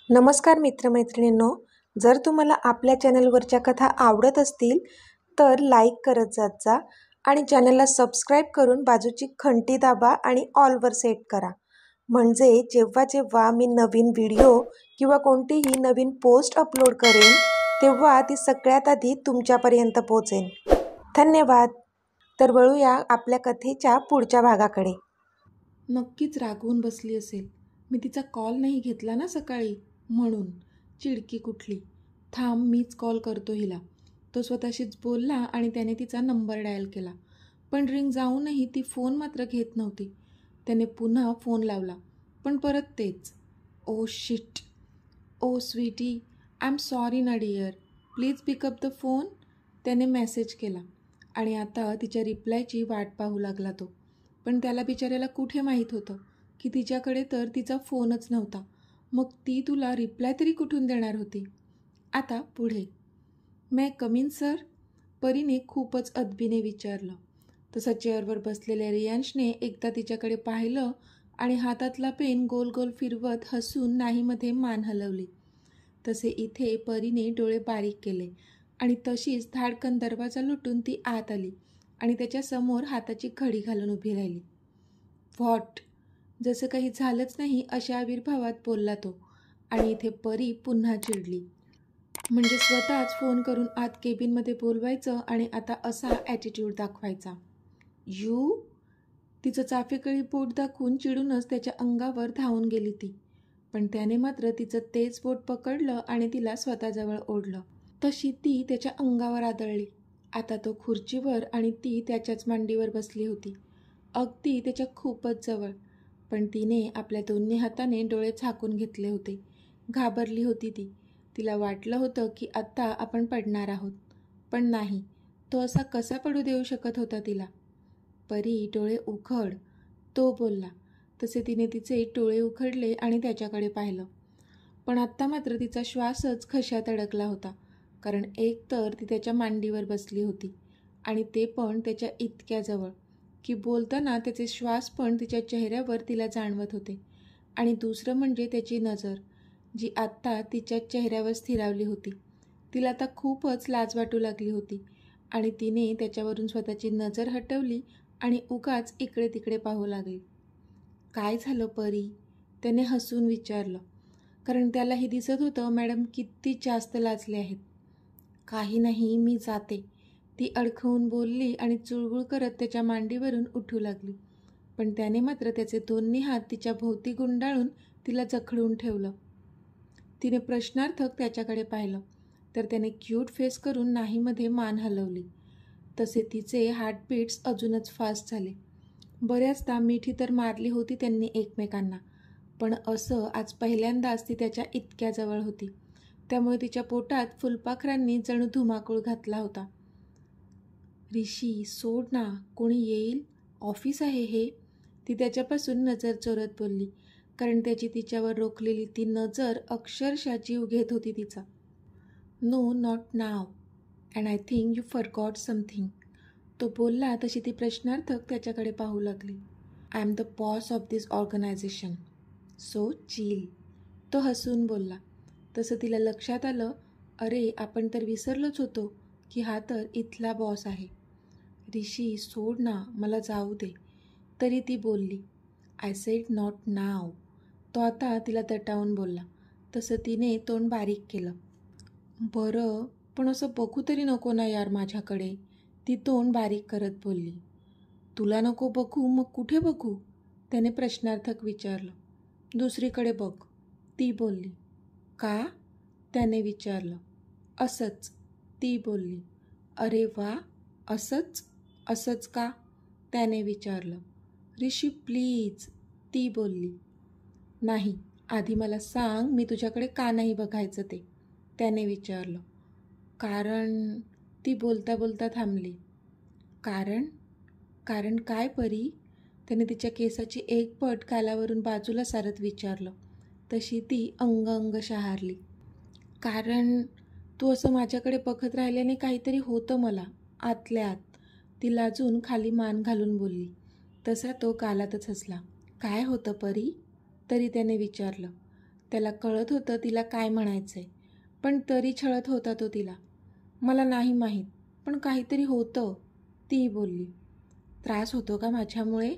नमस्कार मित्रमैत्रिणींनो, जर तुम्हाला आपल्या चॅनलवरच्या कथा आवडत असतील तर लाईक करत जात जा आणि चॅनलला सबस्क्राईब करून बाजूची घंटी दाबा आणि ऑलवर सेट करा. म्हणजे जेव्हा जेव्हा मी नवीन व्हिडिओ किंवा कोणतीही नवीन पोस्ट अपलोड करेन तेव्हा ती सगळ्यात आधी तुमच्यापर्यंत पोहोचेल. धन्यवाद. तर वळूया आपल्या कथेच्या पुढच्या भागाकडे. नक्कीच रागवून बसली असेल. मी तिचा कॉल नाही घेतला ना सकाळी, म्हणून. चिडकी कुठली. थांब, मीच कॉल करतो हिला. तो स्वतःशीच बोलला आणि त्याने तिचा नंबर डायल केला. पण रिंग जाऊनही ती फोन मात्र घेत नव्हती. त्याने पुन्हा फोन लावला, पण परत तेच. Oh shit. Oh sweetie, I am sorry ना dear, please pick up the phone. त्याने मेसेज केला आणि आता तिच्या रिप्लायची वाट पाहू लागला तो. पण त्याला बिचाऱ्याला कुठे माहीत होतं की तिच्याकडे तर तिचा फोनच नव्हता. मग ती तुला रिप्लाय तरी कुठून देणार होती. आता पुढे. मै कम इन सर, परीने खूपच अदबीने विचारलं. तसं चेअरवर बसलेल्या रियांशने एकदा तिच्याकडे पाहिलं आणि हातातला पेन गोल गोल फिरवत हसून नाहीमध्ये मान हलवली. तसे इथे परीने डोळे बारीक केले आणि तशीच धाडकन दरवाजा लुटून ती आत आली आणि त्याच्यासमोर हाताची घडी घालून उभी राहिली. व्हॉट? जसं काही झालंच नाही अशा आविर्भावात बोलला तो. आणि इथे परी पुन्हा चिडली. म्हणजे स्वतःच फोन करून आत केबिनमध्ये बोलवायचं आणि आता असा ॲटिट्यूड दाखवायचा. यू? तिचं चाफेकळी बोट दाखवून चिडूनच त्याच्या अंगावर धावून गेली ती. पण त्याने मात्र तिचं तेच बोट पकडलं आणि तिला स्वतःजवळ ओढलं. तशी ती त्याच्या अंगावर आदळली. आता तो खुर्चीवर आणि ती त्याच्याच मांडीवर बसली होती, अगदी त्याच्या खूपच जवळ. पण तिने आपल्या दोन्ही हाताने डोळे झाकून घेतले होते. घाबरली होती ती. तिला वाटलं होतं की आत्ता आपण पडणार आहोत. पण नाही, तो असा कसा पडू देऊ शकत होता तिला. परी, डोळे उघड, तो बोलला. तसे तिने तिचे डोळे उघडले आणि त्याच्याकडे पाहिलं. पण आत्ता मात्र तिचा श्वासच घशात अडकला होता. कारण एक तर ती त्याच्या मांडीवर बसली होती आणि ते पण त्याच्या इतक्या जवळ की बोलताना त्याचे श्वास पण तिच्या चेहऱ्यावर तिला जाणवत होते. आणि दुसरं म्हणजे त्याची नजर, जी आत्ता तिच्या चेहऱ्यावर स्थिरावली होती. तिला आता खूपच लाज वाटू लागली होती आणि तिने त्याच्यावरून स्वतःची नजर हटवली आणि उगाच इकडे तिकडे पाहू लागली. काय झालं परी? त्याने हसून विचारलं. कारण त्यालाही दिसत होतं मॅडम किती जास्त लाजले आहेत. काही नाही, मी जाते, ती अडखळून बोलली आणि चुळबुळ करत त्याच्या मांडीवरून उठू लागली. पण त्याने मात्र त्याचे दोन्ही हात तिच्या भोवती गुंडाळून तिला जखडून ठेवलं. तिने प्रश्नार्थक त्याच्याकडे पाहिलं तर त्याने क्यूट फेस करून नाहीमध्ये मान हलवली. तसे तिचे हार्टबीट्स अजूनच फास्ट झाले. बऱ्याचदा मिठी तर मारली होती त्यांनी एकमेकांना, पण असं आज पहिल्यांदाच ती त्याच्या इतक्या जवळ होती. त्यामुळे तिच्या पोटात फुलपाखरांनी जणू धुमाकूळ घातला होता. ऋषी, सोड ना, कोणी येईल, ऑफिस आहे हे, ती त्याच्यापासून नजर चोरत बोलली. कारण त्याची तिच्यावर रोखलेली ती नजर अक्षरशः जीव घेत होती तिचा. No, not now, and I think you forgot something. तो बोलला तशी ती प्रश्नार्थक त्याच्याकडे पाहू लागली. I am the boss of this organisation, so chill. तो हसून बोलला. तसं तिला लक्षात आलं, अरे आपण तर विसरलोच होतो की हा तर इथला बॉस आहे. ऋषी, सोड ना, मला जाऊ दे. तरी ती बोलली. आय सेड नॉट नाव. तो आता तिला दटावून बोलला. तसं तिने तोंड बारीक केलं. बरं, पण असं बघू तरी नको ना यार माझ्याकडे, ती तोंड बारीक करत बोलली. तुला नको बघू, मग कुठे बघू? त्याने प्रश्नार्थक विचारलं. दुसरीकडे बघ, ती बोलली. का? त्याने विचारलं. असंच, ती बोलली. अरे वा, असंच? असंच का? त्याने विचारलं. ऋषी प्लीज, ती बोलली. नाही, आधी मला सांग, मी तुझ्याकडे का नाही बघायचं ते, त्याने विचारलं. कारण, ती बोलता बोलता थांबली. कारण? कारण काय परी? त्याने तिच्या केसाची एक पट गालावरून बाजूला सारत विचारलं. तशी ती अंग शहारली. कारण तू असं माझ्याकडे बघत राहिल्याने काहीतरी होतं मला, आतल्या आत, ती लाजून खाली मान घालून बोलली. तसा तो गालातच हसला. काय होतं परी? तरी त्याने विचारलं. त्याला कळत होतं तिला काय म्हणायचं आहे, पण तरी छळत होता तो तिला. मला नाही माहीत, पण काहीतरी होतं, ती बोलली. त्रास होतो का माझ्यामुळे?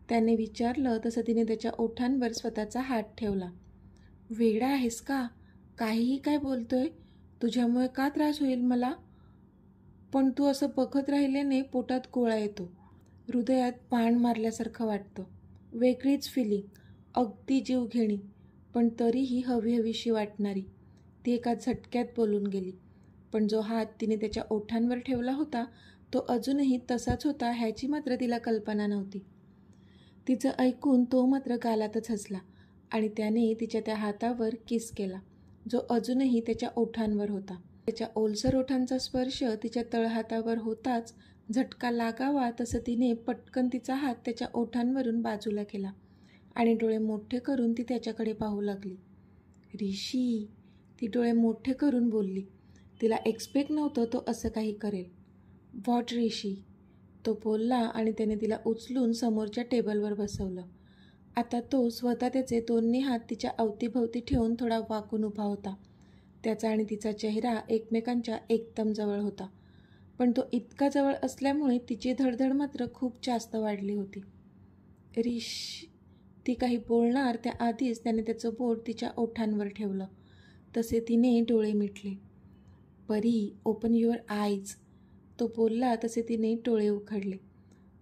त्याने विचारलं तसं तिने त्याच्या ओठांवर स्वतःचा हात ठेवला. वेडा आहेस का? काहीही काय बोलतोय? तुझ्यामुळे का त्रास होईल मला? पण तू असं बघत राहिल्याने पोटात गोळा येतो, हृदयात बाण मारल्यासारखं वाटतं. वेगळीच फिलिंग, अगदी जीवघेणी, पण तरीही हवीहवीशी वाटणारी. ती एका झटक्यात बोलून गेली. पण जो हात तिने त्याच्या ओठांवर ठेवला होता तो अजूनही तसाच होता ह्याची मात्र तिला कल्पना नव्हती. तिचं ऐकून तो मात्र गालातच हसला आणि त्याने तिच्या त्या हातावर किस केला, जो अजूनही त्याच्या ओठांवर होता. त्याच्या ओलसर ओठांचा स्पर्श तिच्या तळहातावर होताच झटका लागावा तसं तिने पटकन तिचा हात त्याच्या ओठांवरून बाजूला केला आणि डोळे मोठे करून ती त्याच्याकडे पाहू लागली. ऋषी, ती डोळे मोठे करून बोलली. तिला एक्सपेक्ट नव्हतं तो असं काही करेल. व्हॉट ऋषी? तो बोलला आणि त्याने तिला उचलून समोरच्या टेबलवर बसवलं. आता तो स्वतः त्याचे दोन्ही हात तिच्या अवतीभवती ठेवून थोडा वाकून उभा होता. त्याचा आणि तिचा चेहरा एकमेकांच्या एकदम जवळ होता, पण तो इतका जवळ असल्यामुळे तिची धडधड मात्र खूप जास्त वाढली होती. ती काही बोलणार त्याआधीच त्याने त्याचं बोट तिच्या ओठांवर ठेवलं. तसे तिने डोळे मिटले. परी, ओपन युअर आईज, तो बोलला तसे तिने डोळे उघडले.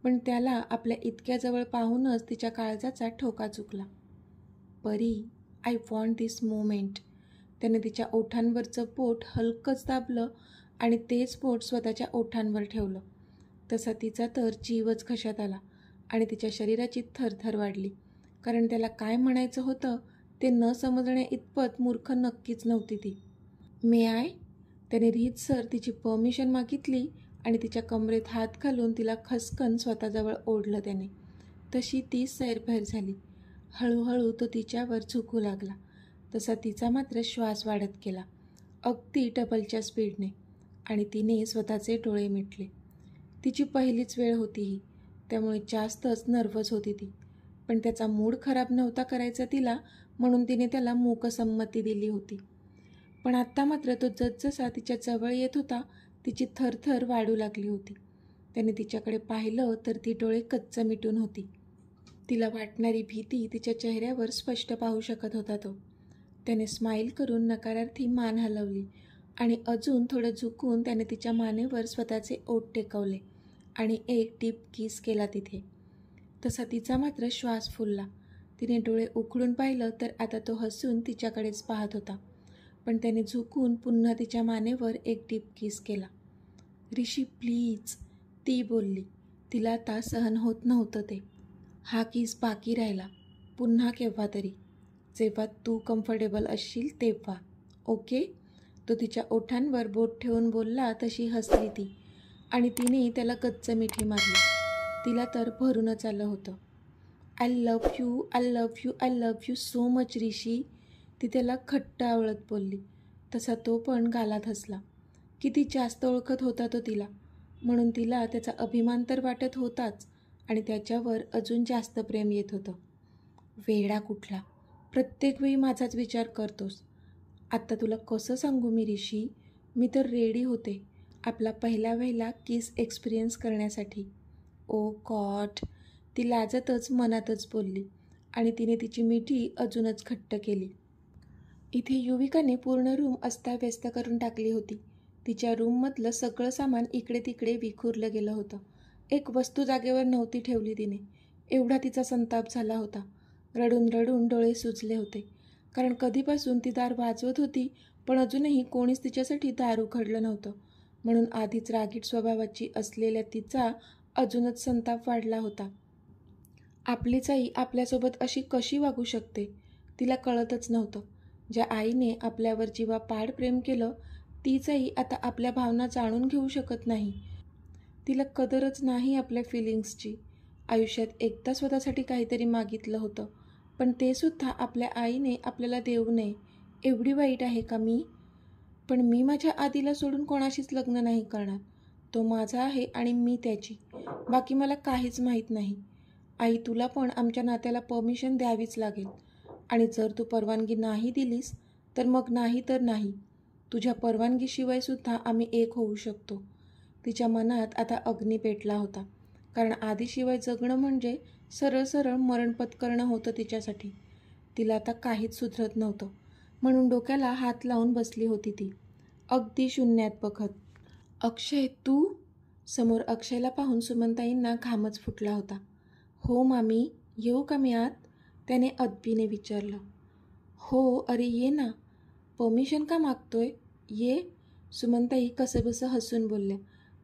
पण त्याला आपल्या इतक्या जवळ पाहूनच तिच्या काळजाचा ठोका चुकला. परी, आय वॉन्ट दिस मोमेंट. त्याने तिच्या ओठांवरचं बोट हलकंच दाबलं आणि तेच बोट स्वतःच्या ओठांवर ठेवलं. तसा तिचा तर जीवच घशात आला आणि तिच्या शरीराची थरथर वाढली, कारण त्याला काय म्हणायचं होतं ते न समजण्या इतपत मूर्ख नक्कीच नव्हती ती. मे आय? त्याने रीतसर तिची परमिशन मागितली आणि तिच्या कमरेत हात घालून तिला खसकन स्वतःजवळ ओढलं त्याने. तशी ती सैरभैर झाली. हळूहळू तो तिच्यावर झुकू लागला. तसा तिचा मात्र श्वास वाढत गेला, अगदी डबलच्या स्पीडने, आणि तिने स्वतःचे डोळे मिटले. तिची पहिलीच वेळ होती ही, त्यामुळे जास्तच नर्वस होती ती. पण त्याचा मूड खराब नव्हता करायचा तिला, म्हणून तिने त्याला मूकसंमती दिली होती. पण आत्ता मात्र तो जसजसा तिच्या जवळ येत होता तिची थरथर वाढू लागली होती. त्याने तिच्याकडे पाहिलं तर ती डोळे कच्च मिटून होती. तिला वाटणारी भीती तिच्या चेहऱ्यावर स्पष्ट पाहू शकत होता तो. त्याने स्माईल करून नकारार्थी मान हलवली आणि अजून थोडं झुकून त्याने तिच्या मानेवर स्वतःचे ओठ टेकवले आणि एक डीप किस केला तिथे. तसा तिचा मात्र श्वास फुलला. तिने डोळे उघडून पाहिलं तर आता तो हसून तिच्याकडेच पाहत होता, पण त्याने झुकून पुन्हा तिच्या मानेवर एक डीप किस केला. ऋषी प्लीज, ती बोलली. तिला आता सहन होत नव्हतं ते. हा किस बाकी राहिला, पुन्हा केव्हा तरी, जेव्हा तू कम्फर्टेबल असशील तेव्हा, ओके? तो तिच्या ओठांवर बोट ठेवून बोलला तशी हसली ती आणि तिने त्याला कच्च मिठी मारली. तिला तर भरूनच आलं होतं. I love you, I love you, I love you so much Rishi, ती त्याला खट्ट आवळत बोलली. तसा तो पण गालात हसला. किती जास्त ओळखत होता तो तिला, म्हणून तिला त्याचा अभिमान तर वाटत होताच आणि त्याच्यावर अजून जास्त प्रेम येत होतं. वेडा कुठला, प्रत्येक वेळी माझाच विचार करतोस. आत्ता तुला कसं सांगू मी ऋषी, मी तर रेडी होते आपला पहिला किस एक्सपिरियन्स करण्यासाठी. ओ गॉड, ती लाजतच मनातच बोलली आणि तिने तिची मिठी अजूनच घट्ट केली. इथे युविकाने पूर्ण रूम अस्ताव्यस्त करून टाकली होती. तिच्या रूममधलं सगळं सामान इकडे तिकडे विखुरलं गेलं होतं. एक वस्तू जागेवर नव्हती ठेवली तिने. एवढा तिचा संताप झाला होता. रडून रडून डोळे सुजले होते, कारण कधीपासून ती दार वाजवत होती पण अजूनही कोणीच तिच्यासाठी दार उघडलं नव्हतं. म्हणून आधीच रागीट स्वभावाची असलेल्या तिचा अजूनच संताप वाढला होता. आपलीच आई आपल्यासोबत अशी कशी वागू शकते, तिला कळतच नव्हतं. ज्या आईने आपल्यावर जीवापाड प्रेम केलं तीच आई आता आपल्या भावना जाणून घेऊ शकत नाही. तिला कदरच नाही आपल्या फिलिंग्सची. आयुष्यात एकदा स्वतःसाठी काहीतरी मागितलं होतं, पण ते सुद्धा आपल्या आईने आपल्याला देऊ नये. एवढी वाईट आहे का मी? पण मी माझ्या आधीला सोडून कोणाशीच लग्न नाही करणार. तो माझा आहे आणि मी त्याची. बाकी मला काहीच माहीत नाही. आई, तुला पण आमच्या नात्याला परमिशन द्यावीच लागेल. आणि जर तू परवानगी नाही दिलीस तर मग नाही तर नाही. तुझ्या परवानगीशिवायसुद्धा आम्ही एक होऊ शकतो. तिच्या मनात आता अग्नी पेटला होता, कारण आधीशिवाय जगणं म्हणजे सरळ सरळ मरण पत्करणं होतं तिच्यासाठी. तिला आता काहीच सुधरत नव्हतं, म्हणून डोक्याला हात लावून बसली होती ती, अगदी शून्यात बघत. अक्षय तू? समोर अक्षयला पाहून सुमनताईंना घामच फुटला होता. हो मामी, येऊ का मी आत? त्याने अदबीने विचारलं. हो, अरे ये ना. परमिशन का मागतोय? ये. सुमनताई कसंबसं हसून बोलल्या,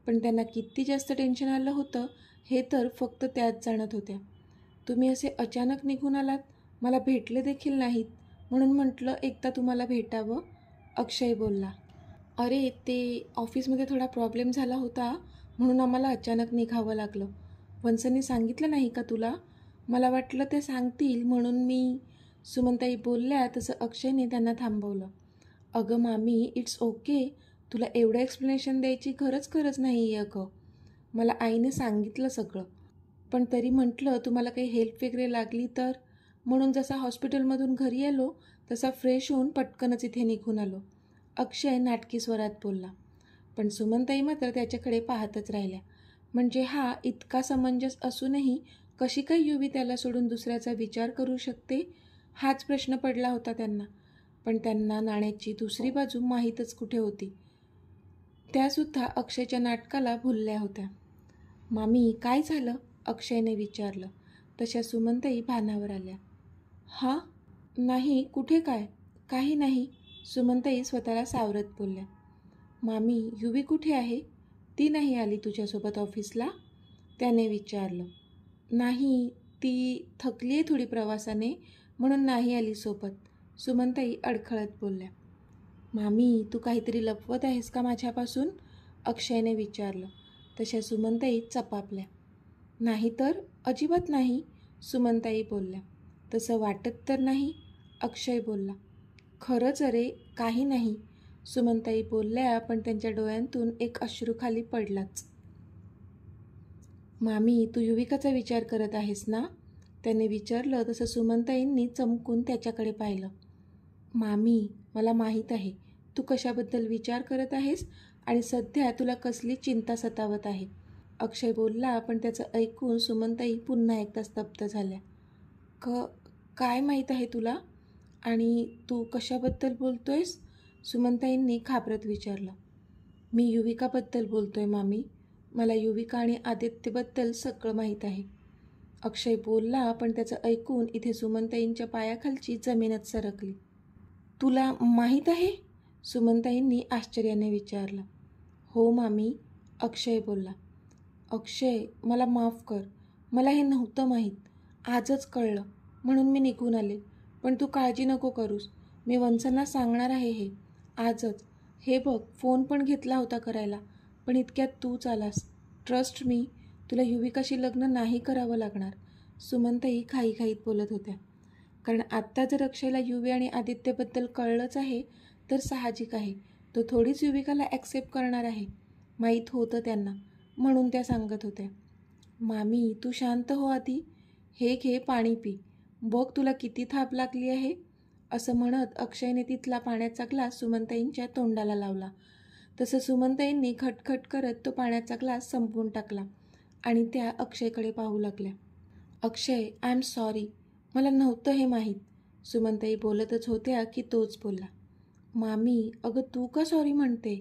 पण त्यांना किती जास्त टेन्शन आलं होतं हे तर फक्त त्याच जाणत होत्या. तुम्ही असे अचानक निघून आलात, मला भेटले देखील नाहीत, म्हणून म्हटलं एकदा तुम्हाला भेटावं, अक्षय बोलला. अरे ते ऑफिसमध्ये थोडा प्रॉब्लेम झाला होता, म्हणून आम्हाला अचानक निघावं लागलं. वंसनी सांगितलं नाही का तुला? मला वाटलं ते सांगतील म्हणून मी. सुमनताई बोलल्या तसं अक्षयने त्यांना थांबवलं. अगं मामी, इट्स ओके. तुला एवढं एक्सप्लेनेशन द्यायची गरज नाही आहे अगं. मला आईने सांगितलं सगळं, पण तरी म्हटलं तुम्हाला काही हेल्प वगैरे लागली तर, म्हणून जसा हॉस्पिटलमधून घरी आलो तसा फ्रेश होऊन पटकनच इथे निघून आलो, अक्षय नाटकी स्वरात बोलला. पण सुमनताई मात्र त्याच्याकडे पाहतच राहिल्या. म्हणजे हा इतका समंजस असूनही कशी काय युवी त्याला सोडून दुसऱ्याचा विचार करू शकते, हाच प्रश्न पडला होता त्यांना. पण त्यांना नाण्याची दुसरी बाजू माहीतच कुठे होती. त्यासुद्धा अक्षयच्या नाटकाला भुलल्या होत्या. मामी काय झालं? अक्षयने विचारलं. तशा सुमनताई भानावर आल्या. हां? नाही, कुठे काय? काही नाही, सुमनताई स्वतःला सावरत बोलल्या. मामी, युवी कुठे आहे? ती नाही आली तुझ्यासोबत ऑफिसला? त्याने विचारलं. नाही, ती थकली आहे थोडी प्रवासाने, म्हणून नाही आली सोबत, सुमनताई अडखळत बोलल्या. मामी, तू काहीतरी लपवत आहेस का माझ्यापासून? अक्षयने विचारलं. तशा सुमनताई चपापल्या. नाही तर, अजिबात नाही, सुमनताई बोलल्या. तसं वाटत तर नाही, अक्षय बोलला. खरंच अरे, काही नाही, सुमनताई बोलल्या, पण त्यांच्या डोळ्यांतून एक अश्रू खाली पडलाच. मामी, तू युविकाचा विचार करत आहेस ना? त्याने विचारलं तसं सुमनताईंनी चमकून त्याच्याकडे पाहिलं. मामी, मला माहीत आहे तू कशाबद्दल विचार करत आहेस आणि सध्या तुला कसली चिंता सतावत आहे, अक्षय बोलला, पण त्याचं ऐकून सुमनताई पुन्हा एकदा स्तब्ध झाल्या. काय माहीत आहे तुला? आणि तू कशाबद्दल बोलतोयस? सुमनताईंनी घाबरत विचारलं. मी युविकाबद्दल बोलतोय मामी. मला युविका आणि आदित्यबद्दल सगळं माहीत आहे, अक्षय बोलला, पण त्याचं ऐकून इथे सुमनताईंच्या पायाखालची जमीनच सरकली. तुला माहीत आहे? सुमनताईंनी आश्चर्याने विचारलं. हो मामी, अक्षय बोलला. अक्षय, मला माफ कर, मला हे नव्हतं माहीत, आजच कळलं, म्हणून मी निघून आले. पण तू काळजी नको करूस, मी वंसना सांगणार आहे हे आजच. हे बघ, फोन पण घेतला होता करायला, पण इतक्यात तूच आलास. ट्रस्ट मी, तुला युविकाशी लग्न नाही करावं लागणार, सुमनताई घाईघाईत बोलत होत्या. कारण आत्ता जर अक्षयला युवी आणि आदित्यबद्दल कळलंच आहे तर साहजिक आहे तो थोडीच युविकाला ॲक्सेप्ट करणार आहे, माहीत होतं त्यांना, म्हणून त्या सांगत होत्या. मामी, तू शांत हो आधी, हे घे पाणी पी, बघ तुला किती थाप लागली आहे, असं म्हणत अक्षयने तिथला पाण्याचा ग्लास सुमनताईंच्या तोंडाला लावला. तसं सुमनताईंनी खटखट करत तो पाण्याचा ग्लास संपवून टाकला आणि त्या अक्षयकडे पाहू लागल्या. अक्षय, आय एम सॉरी, मला नव्हतं हे माहीत, सुमनताई बोलतच होत्या की तोच बोलला. मामी, अगं तू का सॉरी म्हणते,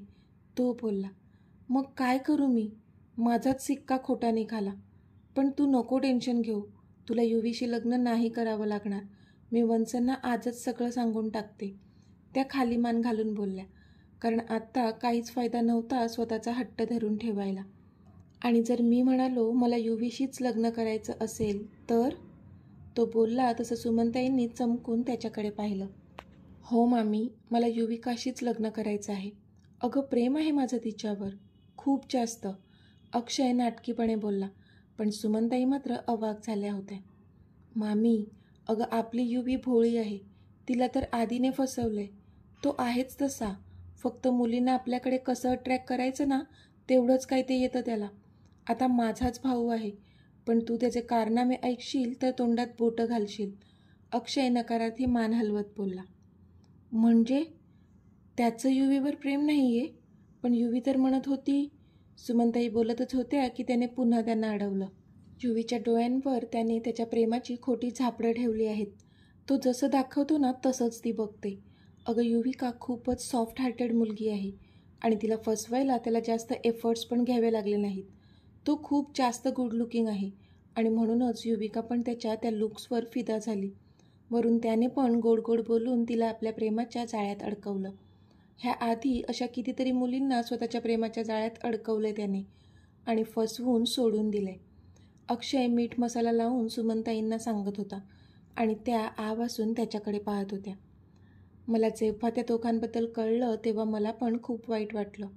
तो बोलला. मग काय करू मी, माझाच सिक्का खोटा निघाला. पण तू नको टेन्शन घेऊ, तुला युवीशी लग्न नाही करावं लागणार, मी वंसना आजच सगळं सांगून टाकते, त्या खाली मान घालून बोलल्या, कारण आत्ता काहीच फायदा नव्हता स्वतःचा हट्ट धरून ठेवायला. आणि जर मी म्हणालो मला युवीशीच लग्न करायचं असेल तर, तो बोलला तसं सुमनताईंनी चमकून त्याच्याकडे पाहिलं. हो मामी, मला युविकाशीच लग्न करायचं आहे, अगं प्रेम आहे माझं तिच्यावर, खूप जास्त, अक्षय नाटकीपणे बोलला, पण सुमनताई मात्र अवाक झाल्या होत्या. मामी, अगं आपली युवी भोळी आहे, तिला तर आधीने फसवलंय, तो आहेच तसा, फक्त मुलींना आपल्याकडे कसं अट्रॅक्ट करायचं ना तेवढंच काय ते येतं त्याला. आता माझाच भाऊ आहे, पण तू त्याचे कारनामे ऐकशील तर तोंडात बोटं घालशील, अक्षय नकारार्थी मान हलवत बोलला. म्हणजे त्याचं युवीवर प्रेम नाही आहे? पण युवी तर म्हणत होती. सुमनताई बोलतच होत्या की त्याने पुन्हा त्यांना अडवलं. युवीच्या डोळ्यांवर त्याने त्याच्या प्रेमाची खोटी झापडं ठेवली आहेत. तो जसं दाखवतो ना तसंच ती बघते. अगं युविका खूपच सॉफ्ट हार्टेड मुलगी आहे आणि तिला फसवायला त्याला जास्त एफर्ट्स पण घ्यावे लागले नाहीत. तो खूप जास्त गुड लुकिंग आहे आणि म्हणूनच युविका पण त्याच्या त्या लुक्सवर फिदा झाली. वरून त्याने पण गोड गोड बोलून तिला आपल्या प्रेमाच्या जाळ्यात अडकवलं. ह्या आधी अशा कितीतरी मुलींना स्वतःच्या प्रेमाच्या जाळ्यात अडकवले त्याने आणि फसवून सोडून दिले. अक्षय मीठ मसाला लावून सुमनताईंना सांगत होता आणि त्या आवासून त्याच्याकडे पाहत होत्या. मला जेव्हा त्या दोघांबद्दल कळलं तेव्हा मला पण खूप वाईट वाटलं.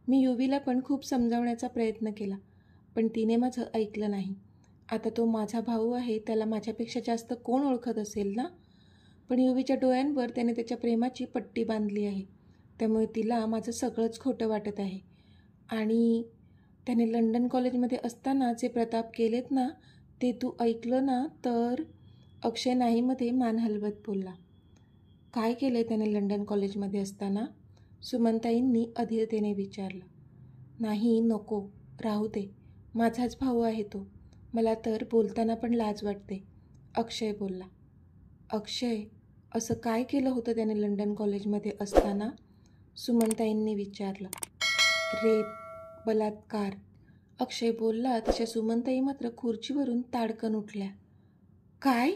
मी युवीला पण खूप समजावण्याचा प्रयत्न केला, पण तिने माझं ऐकलं नाही. आता तो माझा भाऊ आहे, त्याला माझ्यापेक्षा जास्त कोण ओळखत असेल ना? पण युवीच्या डोळ्यांवर त्याने त्याच्या प्रेमाची पट्टी बांधली आहे, त्यामुळे तिला माझं सगळंच खोटं वाटत आहे. आणि त्याने लंडन कॉलेजमध्ये असताना जे प्रताप केलेत ना, ते तू ऐकलं ना तर? अक्षय नाहीमध्ये मान हलवत बोलला. काय केलं त्याने लंडन कॉलेजमध्ये असताना? सुमनताईंनी अधीरतेने विचारलं. नाही, नको, राहू दे. माझाच भाऊ आहे तो. मला तर बोलताना पण लाज वाटते, अक्षय बोलला. अक्षय, असं काय केलं होतं त्याने लंडन कॉलेजमध्ये असताना? सुमनताईंनी विचारलं. रेप, बलात्कार, अक्षय बोलला तशा सुमनताई मात्र खुर्चीवरून ताडकन उठल्या. काय?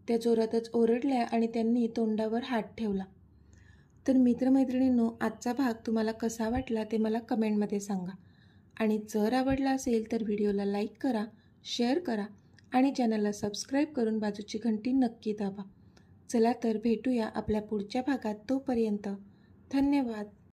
त्या जोरातच ओरडल्या आणि त्यांनी तोंडावर हात ठेवला. तर मित्रमैत्रिणींनो, आजचा भाग तुम्हाला कसा वाटला ते मला कमेंटमध्ये सांगा. आणि जर आवडला असेल तर व्हिडिओला लाईक करा, शेअर करा आणि चॅनलला सबस्क्राईब करून बाजूची घंटी नक्की दाबा. चला तर भेटूया आपल्या पुढच्या भागात. तोपर्यंत धन्यवाद.